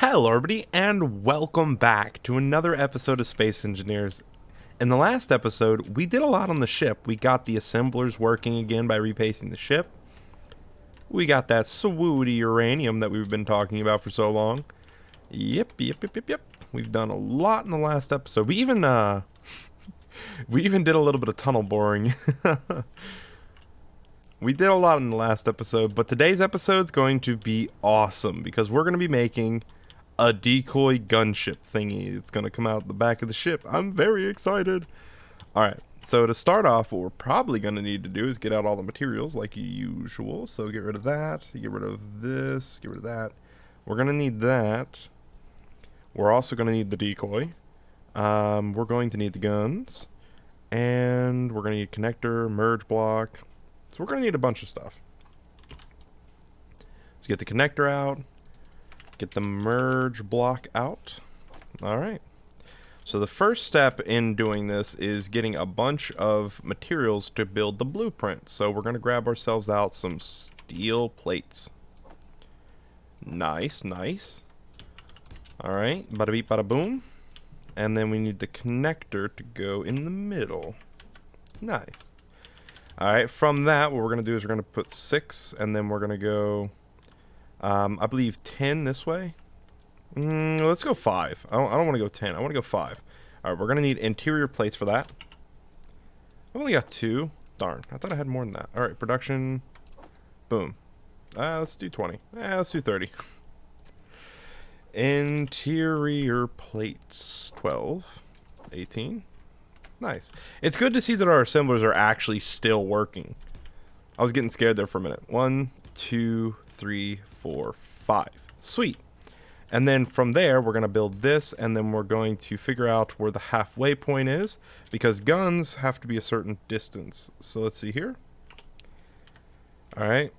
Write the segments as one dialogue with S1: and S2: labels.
S1: Hello everybody and welcome back to another episode of Space Engineers. In the last episode, we did a lot on the ship. We got the assemblers working again by repacing the ship. We got that swoody uranium that we've been talking about for so long. Yep. We've done a lot in the last episode. We even did a little bit of tunnel boring. We did a lot in the last episode, but today's episode is going to be awesome because we're going to be making a decoy gunship thingy. It's going to come out the back of the ship. I'm very excited. Alright, so to start off, what we're probably going to need to do is get out all the materials like usual. So get rid of that, get rid of this, get rid of that. We're going to need that. We're also going to need the decoy. We're going to need the guns. And we're going to need a connector, merge block. So we're going to need a bunch of stuff. Let's get the connector out. Get the merge block out. Alright. So the first step in doing this is getting a bunch of materials to build the blueprint. So we're going to grab ourselves out some steel plates. Nice. Alright. Bada beep, bada boom. And then we need the connector to go in the middle. Nice. Alright, from that, what we're going to do is we're going to put 6, and then we're going to go, I believe 10 this way. Let's go 5. I don't want to go 10. I want to go 5. Alright, we're going to need interior plates for that. I've only got 2. Darn, I thought I had more than that. Alright, production. Boom. Let's do 20. Let's do 30. Interior plates. 12. 18. Nice. It's good to see that our assemblers are actually still working. I was getting scared there for a minute. 1, 2, 3, 4, 5. Sweet. And then from there, we're going to build this, and then we're going to figure out where the halfway point is, because guns have to be a certain distance. So let's see here. Alright.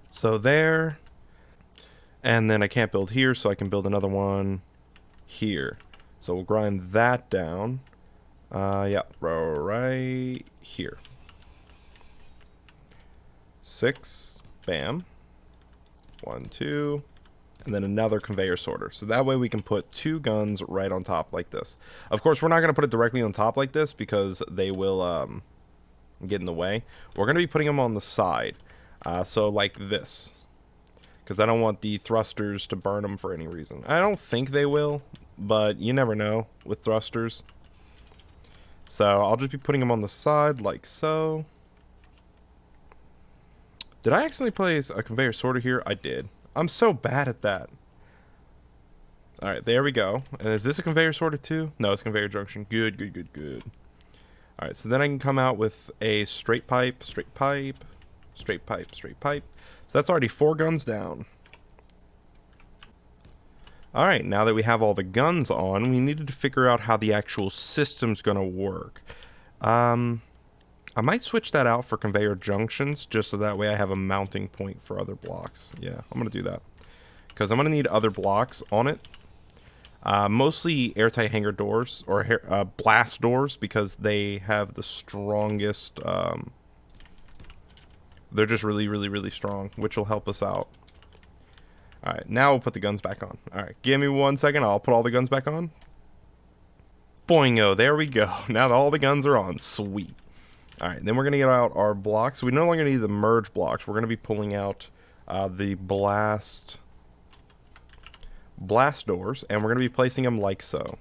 S1: So there. And then I can't build here, so I can build another one here. So we'll grind that down. Yeah, right here. 6, bam. 1, 2, and then another conveyor sorter. So that way we can put 2 guns right on top like this. Of course, we're not going to put it directly on top like this because they will get in the way. We're going to be putting them on the side. So like this. Because I don't want the thrusters to burn them for any reason. I don't think they will, but you never know with thrusters. So I'll just be putting them on the side like so. Did I accidentally place a conveyor sorter here? I did. I'm so bad at that. Alright, there we go. And is this a conveyor sorter too? No, it's conveyor junction. Good. Alright, so then I can come out with a straight pipe. So that's already 4 guns down. Alright, now that we have all the guns on, we needed to figure out how the actual system's going to work. I might switch that out for conveyor junctions, just so that way I have a mounting point for other blocks. Yeah, I'm going to do that. Because I'm going to need other blocks on it. Mostly airtight hangar doors, or blast doors, because they have the strongest... they're just really strong, which will help us out. Alright, now we'll put the guns back on. Alright, give me 1 second. I'll put all the guns back on. Boingo, there we go. Now that all the guns are on. Sweet. Alright, then we're going to get out our blocks. We no longer need the merge blocks. We're going to be pulling out the blast doors, and we're going to be placing them like so.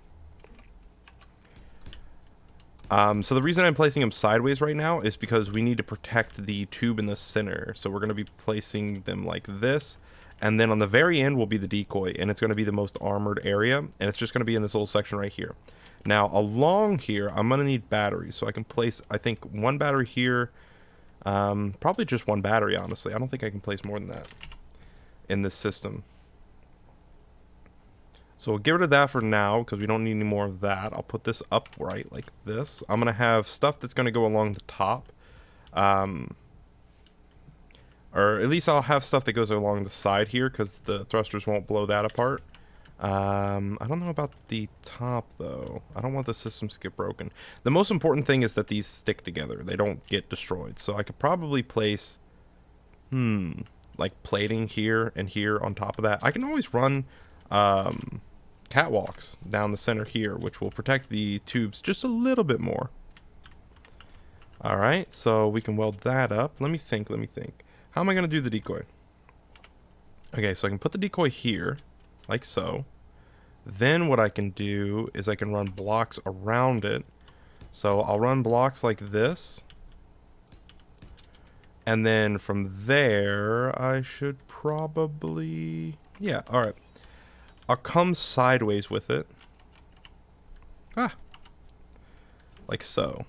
S1: So the reason I'm placing them sideways right now is because we need to protect the tube in the center. So we're going to be placing them like this. And then on the very end will be the decoy, and it's going to be the most armored area, and it's just going to be in this little section right here. Now, along here, I'm going to need batteries, so I can place, I think, 1 battery here, probably just 1 battery, honestly. I don't think I can place more than that in this system. So we'll get rid of that for now, because we don't need any more of that. I'll put this upright like this. I'm going to have stuff that's going to go along the top. Or at least I'll have stuff that goes along the side here, because the thrusters won't blow that apart. I don't know about the top, though. I don't want the systems to get broken. The most important thing is that these stick together. They don't get destroyed. So I could probably place... like plating here and here on top of that, I can always run catwalks down the center here, which will protect the tubes just a little bit more. Alright, so we can weld that up. Let me think. How am I going to do the decoy? Okay, so I can put the decoy here, like so. Then what I can do is I can run blocks around it. So I'll run blocks like this. And then from there, I should probably... Yeah, alright. I'll come sideways with it. Like so.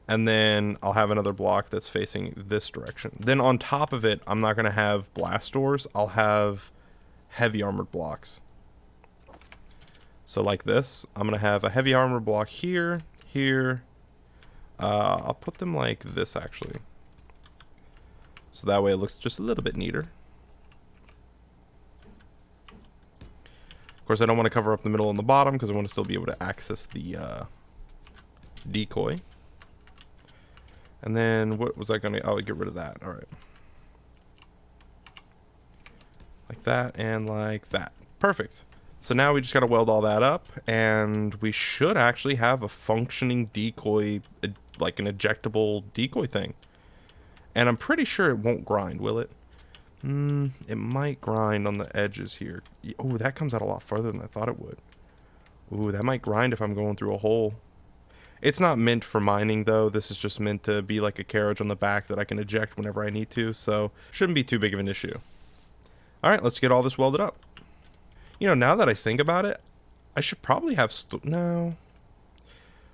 S1: And then I'll have another block that's facing this direction. Then on top of it, I'm not going to have blast doors. I'll have heavy armored blocks. So like this, I'm going to have a heavy armored block here, here. I'll put them like this actually. So that way it looks just a little bit neater. Of course, I don't want to cover up the middle and the bottom because I want to still be able to access the decoy. And then what was I going to... Oh, get rid of that. All right. Like that and like that. Perfect. So now we just got to weld all that up. And we should actually have a functioning decoy, like an ejectable decoy thing. And I'm pretty sure it won't grind, will it? It might grind on the edges here. Oh, that comes out a lot farther than I thought it would. Ooh, that might grind if I'm going through a hole. It's not meant for mining, though. This is just meant to be like a carriage on the back that I can eject whenever I need to, so shouldn't be too big of an issue. Alright, let's get all this welded up. You know, now that I think about it, I should probably have... No.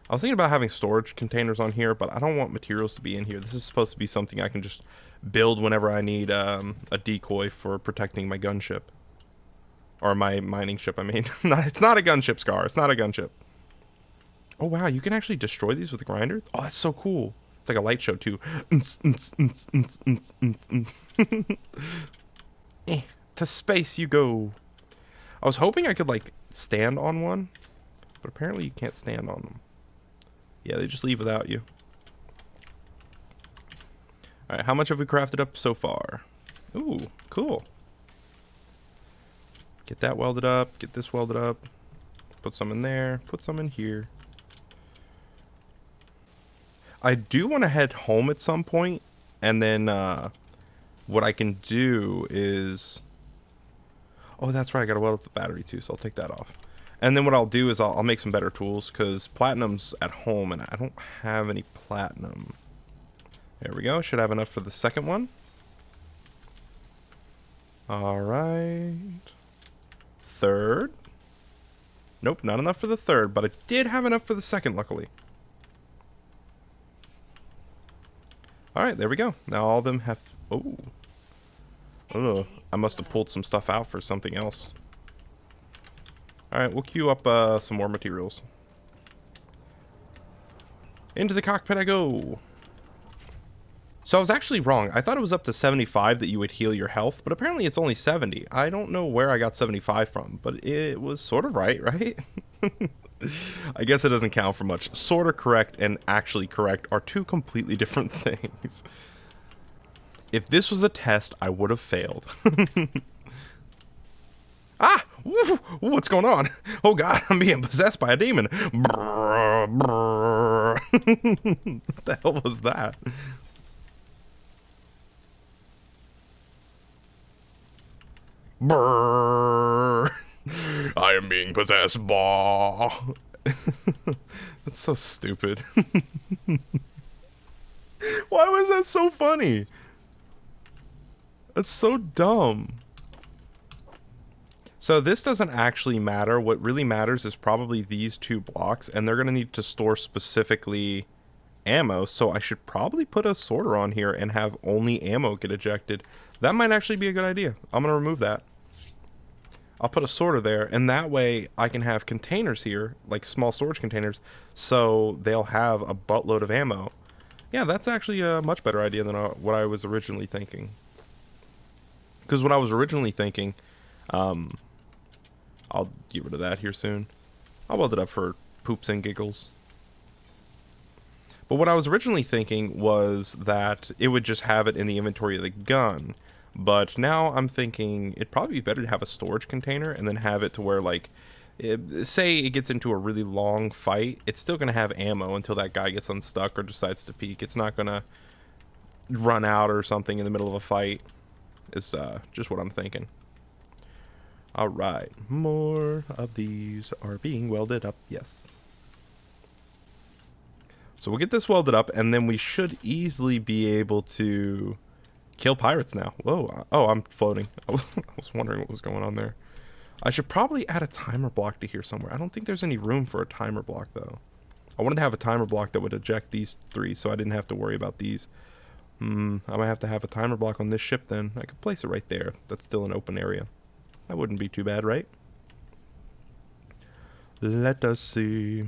S1: I was thinking about having storage containers on here, but I don't want materials to be in here. This is supposed to be something I can just build whenever I need a decoy for protecting my gunship. Or my mining ship, I mean. It's not a gunship, Scar. It's not a gunship. Oh, wow. You can actually destroy these with a grinder? Oh, that's so cool. It's like a light show, too. To space you go. I was hoping I could, like, stand on one. But apparently you can't stand on them. Yeah, they just leave without you. Alright, how much have we crafted up so far? Ooh, cool. Get that welded up. Get this welded up. Put some in there. Put some in here. I do want to head home at some point. And then what I can do is... Oh, that's right. I got to weld up the battery too, so I'll take that off. And then what I'll do is I'll make some better tools because platinum's at home and I don't have any platinum. There we go. Should have enough for the second one. All right. Third. Nope, not enough for the third, but I did have enough for the second, luckily. All right, there we go. Now all of them have... Oh. Oh, I must have pulled some stuff out for something else. Alright, we'll queue up some more materials. Into the cockpit I go! So I was actually wrong. I thought it was up to 75 that you would heal your health, but apparently it's only 70. I don't know where I got 75 from, but it was sort of right? I guess it doesn't count for much. Sort of correct and actually correct are two completely different things. If this was a test, I would have failed. Ah! What's going on? Oh god, I'm being possessed by a demon. What the hell was that? Brrr. I am being possessed. Bah. That's so stupid. Why was that so funny? That's so dumb. So this doesn't actually matter. What really matters is probably these two blocks, and they're going to need to store specifically ammo, so I should probably put a sorter on here and have only ammo get ejected. That might actually be a good idea. I'm going to remove that. I'll put a sorter there, and that way I can have containers here, like small storage containers, so they'll have a buttload of ammo. Yeah, that's actually a much better idea than what I was originally thinking. Because what I was originally thinking... I'll get rid of that here soon. I'll weld it up for poops and giggles. But what I was originally thinking was that it would just have it in the inventory of the gun. But now I'm thinking it'd probably be better to have a storage container and then have it to where, like, say it gets into a really long fight, it's still going to have ammo until that guy gets unstuck or decides to peek. It's not going to run out or something in the middle of a fight. Is just what I'm thinking. All right, more of these are being welded up. Yes. So we'll get this welded up, and then we should easily be able to kill pirates now. Whoa. Oh, I'm floating. I was wondering what was going on there. I should probably add a timer block to here somewhere. I don't think there's any room for a timer block, though. I wanted to have a timer block that would eject these three, so I didn't have to worry about these. I might have to have a timer block on this ship, then. I could place it right there. That's still an open area. That wouldn't be too bad, right? Let us see.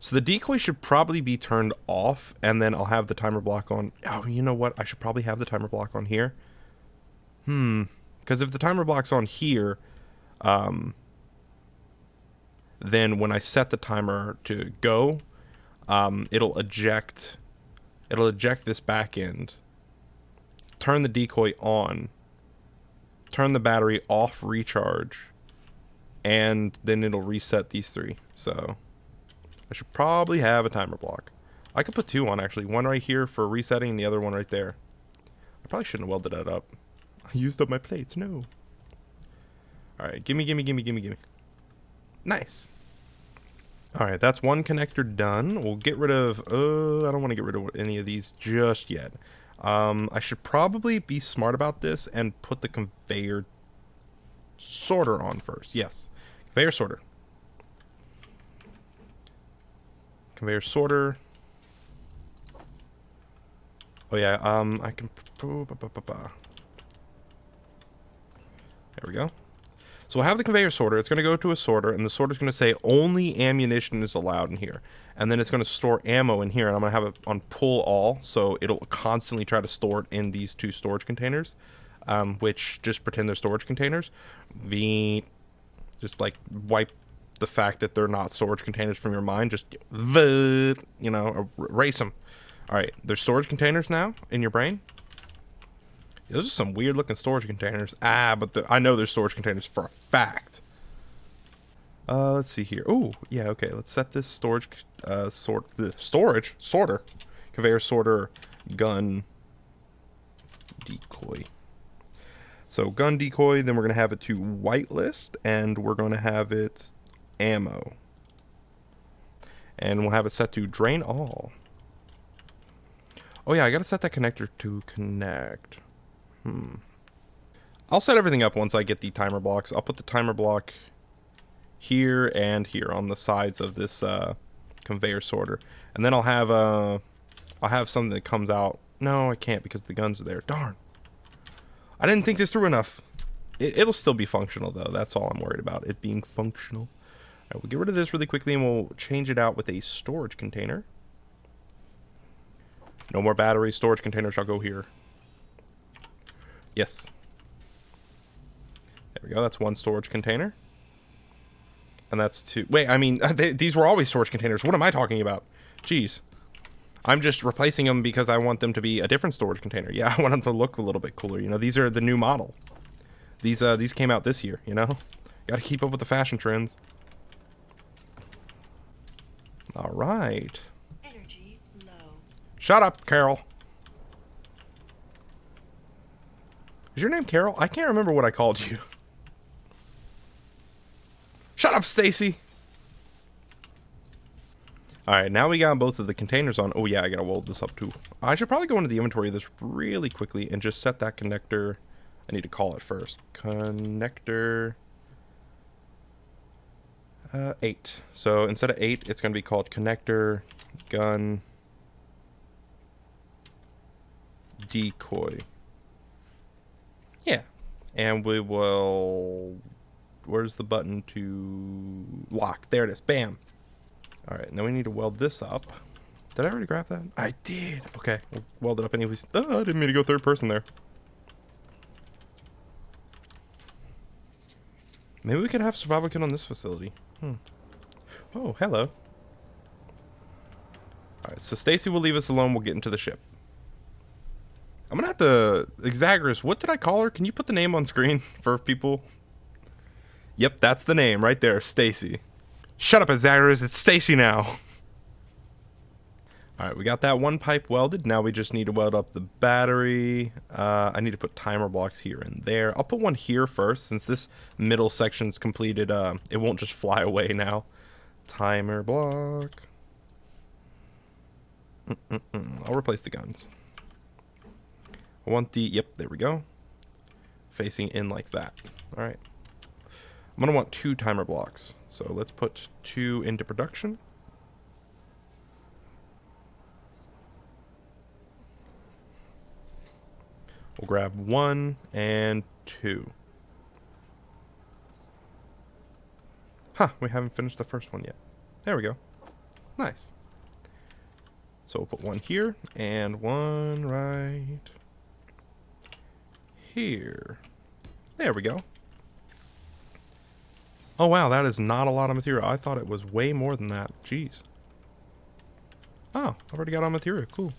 S1: So the decoy should probably be turned off, and then I'll have the timer block on. Oh, you know what? I should probably have the timer block on here. Because if the timer block's on here, then when I set the timer to go, it'll eject this back end, turn the decoy on, turn the battery off recharge, and then it'll reset these three. So I should probably have a timer block. I could put two on, actually. One right here for resetting and the other one right there. I probably shouldn't have welded that up. I used up my plates. No. Alright, gimme. Nice. Alright, that's one connector done. We'll get rid of... I don't want to get rid of any of these just yet. I should probably be smart about this and put the conveyor sorter on first. Yes. Conveyor sorter. Conveyor sorter. Oh yeah, I can... There we go. So we'll have the conveyor sorter. It's going to go to a sorter, and the sorter's going to say only ammunition is allowed in here. And then it's going to store ammo in here, and I'm going to have it on pull all, so it'll constantly try to store it in these two storage containers, which just pretend they're storage containers. Just like wipe the fact that they're not storage containers from your mind. Just, you know, erase them. All right, there's storage containers now in your brain. Those are some weird looking storage containers. But I know they're storage containers for a fact. Let's see here. Oh, yeah, okay. Let's set this storage sorter, conveyor sorter, gun, decoy. So gun decoy, then we're going to have it to whitelist, and we're going to have it ammo. And we'll have it set to drain all. Oh yeah, I got to set that connector to connect. I'll set everything up once I get the timer blocks. I'll put the timer block here and here on the sides of this conveyor sorter, and then I'll have something that comes out. No, I can't because the guns are there. Darn! I didn't think this through enough. It'll still be functional though. That's all I'm worried about. It being functional. All right, we'll get rid of this really quickly, and we'll change it out with a storage container. No more batteries. Storage container shall go here. Yes. There we go. That's one storage container. And that's two. Wait, I mean, these were always storage containers. What am I talking about? Jeez. I'm just replacing them because I want them to be a different storage container. Yeah, I want them to look a little bit cooler. You know, these are the new model. These came out this year, you know? Got to keep up with the fashion trends. All right.
S2: Energy low.
S1: Shut up, Carol. Is your name Carol? I can't remember what I called you. Shut up, Stacy. Alright, now we got both of the containers on. Oh yeah, I gotta weld this up too. I should probably go into the inventory of this really quickly and just set that connector. I need to call it first. Connector 8. So instead of 8, it's gonna be called connector gun decoy. Yeah. And we will... Where's the button to lock? There it is. Bam. Alright, now we need to weld this up. Did I already grab that? I did. Okay, we'll weld it up anyways. Oh, I didn't mean to go third person there. Maybe we could have survival kit on this facility. Oh, hello. Alright, so Stacy will leave us alone. We'll get into the ship. I'm gonna have to... Exaggerous, what did I call her? Can you put the name on screen for people? Yep, that's the name right there, Stacy. Shut up, Exaggerous, it's Stacy now. Alright, we got that one pipe welded. Now we just need to weld up the battery. I need to put timer blocks here and there. I'll put one here first, since this middle section's completed. It won't just fly away now. Timer block. I'll replace the guns. I want the... Yep, there we go. Facing in like that. Alright. I'm going to want 2 timer blocks. So let's put 2 into production. We'll grab 1 and 2. Huh, we haven't finished the first one yet. There we go. Nice. So we'll put 1 here and 1 right here. There we go. Oh wow, that is not a lot of material. I thought it was way more than that. Jeez. Oh, I've already got all material. Cool.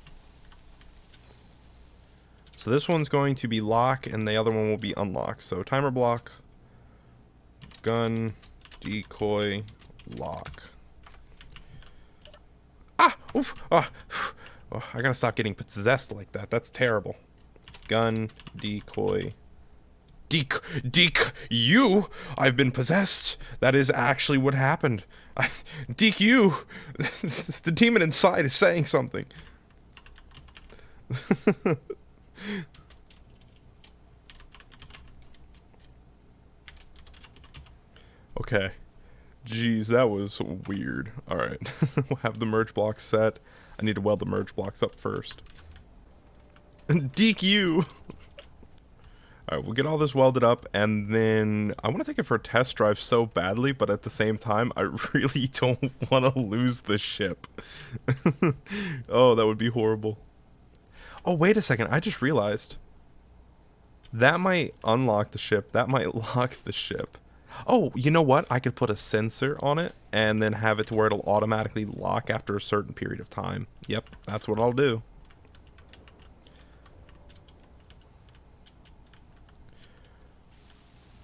S1: So this one's going to be lock, and the other one will be unlock. So timer block, gun, decoy, lock. Ah! Oof! Ah! Oh, I gotta stop getting possessed like that. That's terrible. Gun, decoy. You! I've been possessed. That is actually what happened. You! The demon inside is saying something. Okay. Jeez, that was weird. Alright. We'll have the merge blocks set. I need to weld the merge blocks up first. You! Alright, we'll get all this welded up, and then I want to take it for a test drive so badly, but at the same time, I really don't want to lose the ship. Oh, that would be horrible. Oh, wait a second. I just realized. That might unlock the ship. That might lock the ship. Oh, you know what? I could put a sensor on it and then have it to where it'll automatically lock after a certain period of time. Yep, that's what I'll do.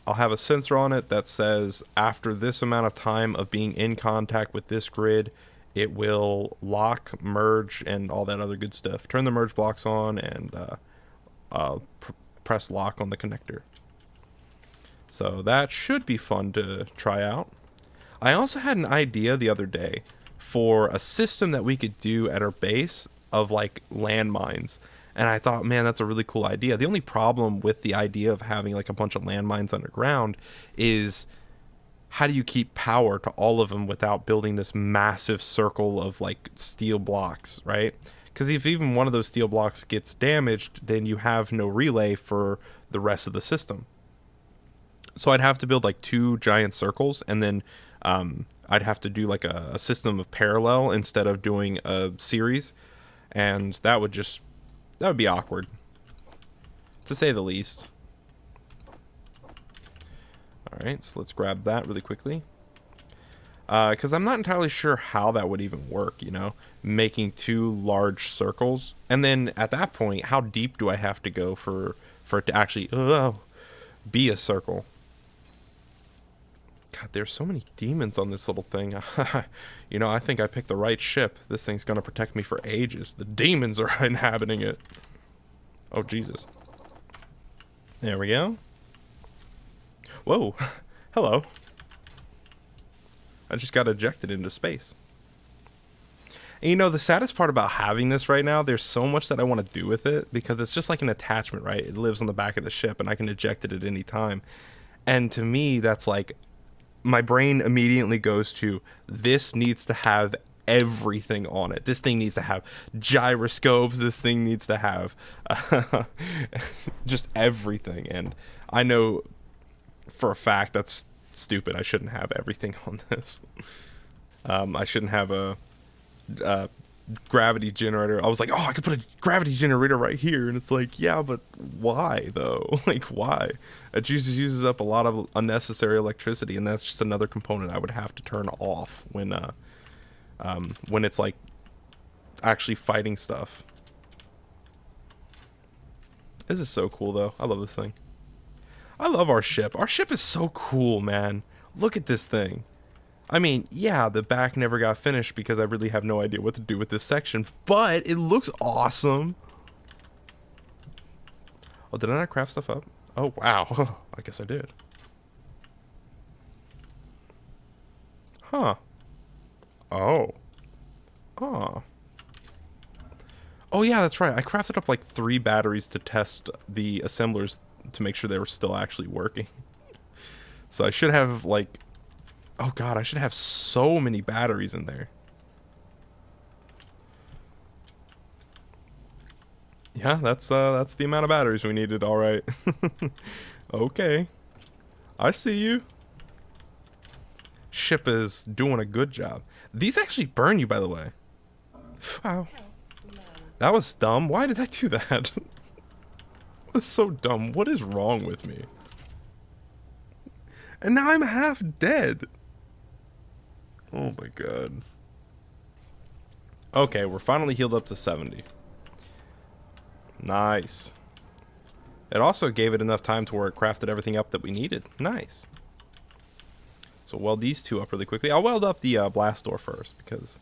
S1: I'll have a sensor on it that says after this amount of time of being in contact with this grid, it will lock, merge, and all that other good stuff. Turn the merge blocks on and press lock on the connector. So that should be fun to try out. I also had an idea the other day for a system that we could do at our base of like landmines. And I thought, man, that's a really cool idea. The only problem with the idea of having like a bunch of landmines underground is how do you keep power to all of them without building this massive circle of like steel blocks, right? Because if even one of those steel blocks gets damaged, then you have no relay for the rest of the system. So I'd have to build like 2 giant circles, and then I'd have to do like a system of parallel instead of doing a series, and that would be awkward, to say the least. Alright, so let's grab that really quickly. Because I'm not entirely sure how that would even work, you know? Making 2 large circles. And then at that point, how deep do I have to go for it to actually be a circle? God, there's so many demons on this little thing. You know, I think I picked the right ship. This thing's going to protect me for ages. The demons are inhabiting it. Oh, Jesus. There we go. Whoa. Hello. I just got ejected into space. And you know, the saddest part about having this right now, there's so much that I want to do with it, because it's just like an attachment, right? It lives on the back of the ship, and I can eject it at any time. And to me, that's like, my brain immediately goes to, this needs to have everything on it. This thing needs to have gyroscopes. This thing needs to have just everything. And I know for a fact that's stupid. I shouldn't have everything on this. I shouldn't have a gravity generator. I was like, oh, I could put a gravity generator right here, and it's like, yeah, but why though? Like, why? It just uses up a lot of unnecessary electricity, and that's just another component I would have to turn off when it's like actually fighting stuff. This is so cool, though. I love this thing. I love our ship. Our ship is so cool, man. Look at this thing. I mean, yeah, the back never got finished because I really have no idea what to do with this section, but it looks awesome. Oh, did I not craft stuff up? Oh, wow. I guess I did. Huh. Oh. Oh. Oh, yeah, that's right. I crafted up like 3 batteries to test the assemblers to make sure they were still actually working. So I should have like... Oh, God, I should have so many batteries in there. Yeah, that's the amount of batteries we needed, all right. Okay. I see you. Ship is doing a good job. These actually burn you, by the way. Wow.
S2: Health low.
S1: That was dumb. Why did I do that? That was so dumb. What is wrong with me? And now I'm half dead. Oh my god. Okay, we're finally healed up to 70. Nice. It also gave it enough time to where it crafted everything up that we needed. Nice. So weld these 2 up really quickly. I'll weld up the blast door first because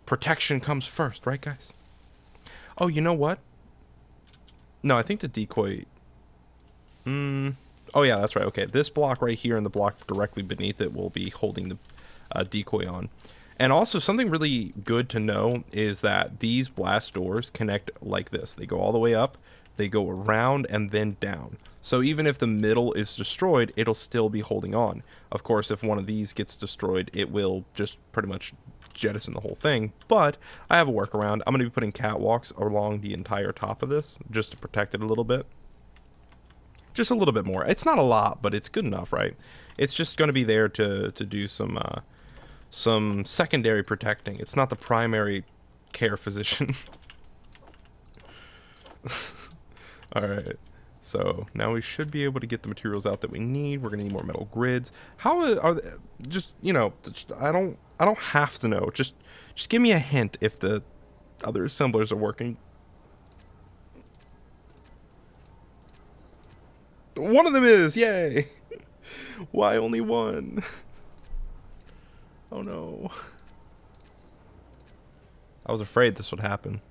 S1: protection comes first, right, guys? Oh, you know what? No, I think the decoy... Oh, yeah, that's right. Okay, this block right here and the block directly beneath it will be holding the decoy on. And also, something really good to know is that these blast doors connect like this. They go all the way up, they go around, and then down. So even if the middle is destroyed, it'll still be holding on. Of course, if one of these gets destroyed, it will just pretty much jettison the whole thing. But I have a workaround. I'm going to be putting catwalks along the entire top of this just to protect it a little bit. Just a little bit more. It's not a lot, but it's good enough, right? It's just going to be there to do some secondary protecting. It's not the primary care physician. Alright. So now we should be able to get the materials out that we need. We're gonna need more metal grids. How are they, just, you know, I don't have to know. Just give me a hint if the other assemblers are working. One of them is, yay! Why only one? Oh no. I was afraid this would happen.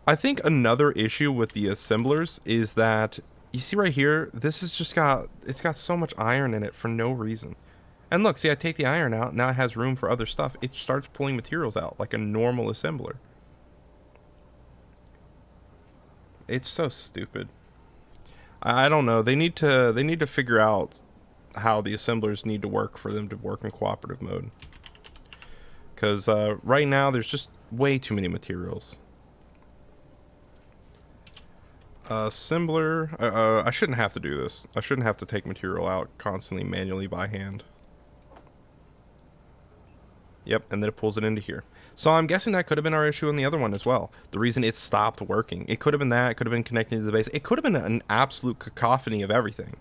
S1: I think another issue with the assemblers is that, you see right here, this has just it's got so much iron in it for no reason. And look, see, I take the iron out, now it has room for other stuff. It starts pulling materials out like a normal assembler. It's so stupid. I don't know. They need to figure out how the assemblers need to work for them to work in cooperative mode. Because right now there's just way too many materials. Assembler. I shouldn't have to do this. I shouldn't have to take material out constantly manually by hand. Yep, and then it pulls it into here. So I'm guessing that could have been our issue in the other one as well. The reason it stopped working. It could have been that. It could have been connecting to the base. It could have been an absolute cacophony of everything.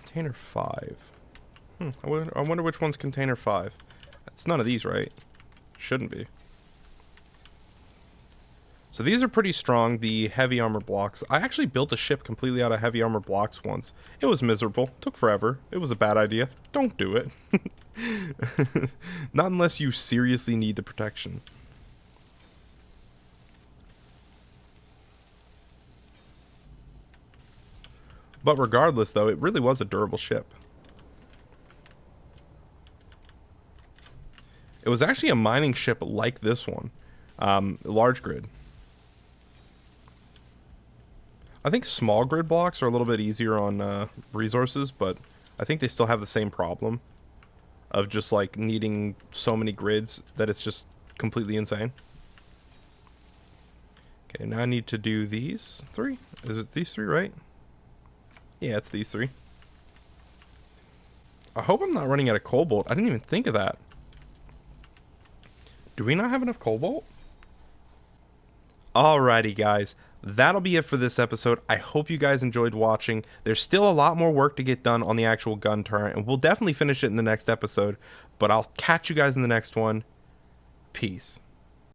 S1: Container 5. I wonder which one's container 5. It's none of these, right? Shouldn't be. So these are pretty strong, the heavy armor blocks. I actually built a ship completely out of heavy armor blocks once. It was miserable. Took forever. It was a bad idea. Don't do it. Not unless you seriously need the protection. But regardless, though, it really was a durable ship. It was actually a mining ship like this one. Large grid. I think small grid blocks are a little bit easier on resources, but I think they still have the same problem of just like needing so many grids that it's just completely insane. Okay, now I need to do these 3. Is it these 3, right? Yeah, it's these 3. I hope I'm not running out of cobalt. I didn't even think of that. Do we not have enough cobalt? Alrighty, guys. That'll be it for this episode. I hope you guys enjoyed watching. There's still a lot more work to get done on the actual gun turret, and we'll definitely finish it in the next episode. But I'll catch you guys in the next one. Peace.